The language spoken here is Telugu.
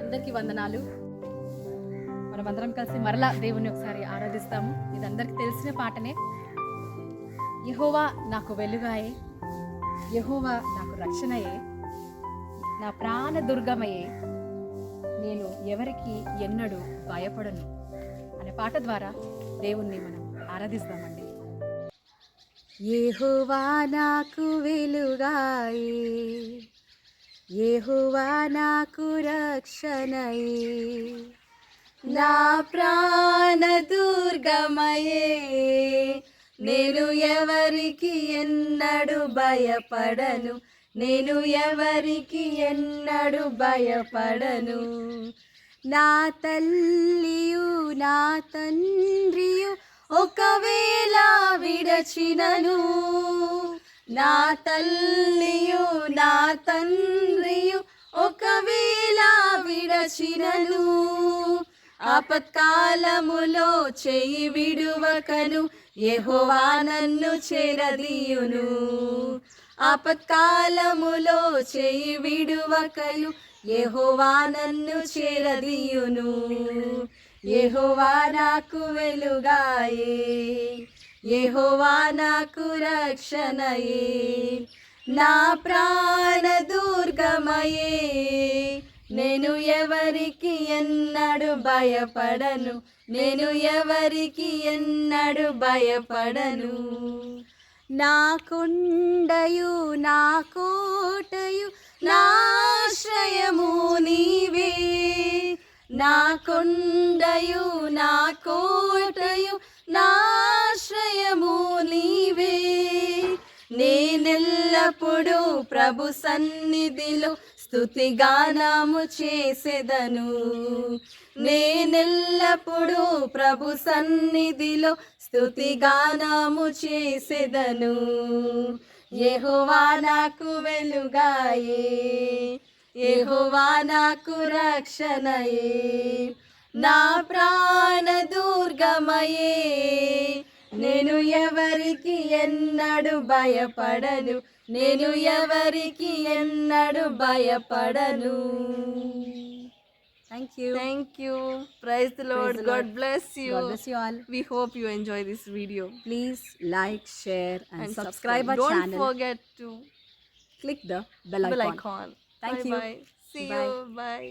అందరికీ వందనాలు. మనమందరం కలిసి మరలా దేవుణ్ణి ఒకసారి ఆరాధిస్తాము. ఇది అందరికీ తెలిసిన పాటనే. యెహోవా నాకు వెలుగాయే, యెహోవా నాకు రక్షణయే, నా ప్రాణ దుర్గమయే, నేను ఎవరికి ఎన్నడూ భయపడను అనే పాట ద్వారా దేవుణ్ణి మనం ఆరాధిస్తామండి. యెహోవా నాకు వెలుగాయే, యెహోవా నాకు రక్షణయే, నా ప్రాణ దుర్గమయే, నేను ఎవరికి ఎన్నడు భయపడను, నేను ఎవరికి ఎన్నడు భయపడను. నా తల్లియు నా తండ్రియు ఒకవేళ విడచినను, నా తల్లియు నా తండ్రియు ఒకవేళ విడచినను, ఆపత్కాలములో చెయ్యి విడువకను యెహోవా నన్ను చేరదీయును, ఆపత్కాలములో చెయ్యి విడువకను యెహోవా నన్ను చేరదీయును. యెహోవా నాకు వెలుగాయే, యెహోవా నాకు రక్షణయే, నా ప్రాణ దుర్గమయే, నేను ఎవరికి ఎన్నడు భయపడను, నేను ఎవరికి ఎన్నడు భయపడను. నా కొండయు నా కోటయు నా ఆశ్రయము నీవే, నా కొండయు నా కోటయు నా ఆశ్రయము నీవే, నేనెల్లప్పుడూ ప్రభు సన్నిధిలో స్తుతిగానము చేసెదను, నేనెల్లప్పుడూ ప్రభు సన్నిధిలో స్తుతిగానము చేసెదను. యెహోవా నాకు వెలుగాయే, యెహోవా నాకు రక్షణయే, నా ప్రాణ దుర్గమయే, నేను ఎవరికి ఎన్నడు భయపడను, నేను ఎవరికి ఎన్నడు భయపడను. Thank you. Thank you. Praise the Lord. God bless you. God bless you all. We hope you enjoy this video. Please like, share and subscribe our Don't channel. forget to Click the bell bell icon. icon. Thank Bye you. bye. See Bye. you. Bye.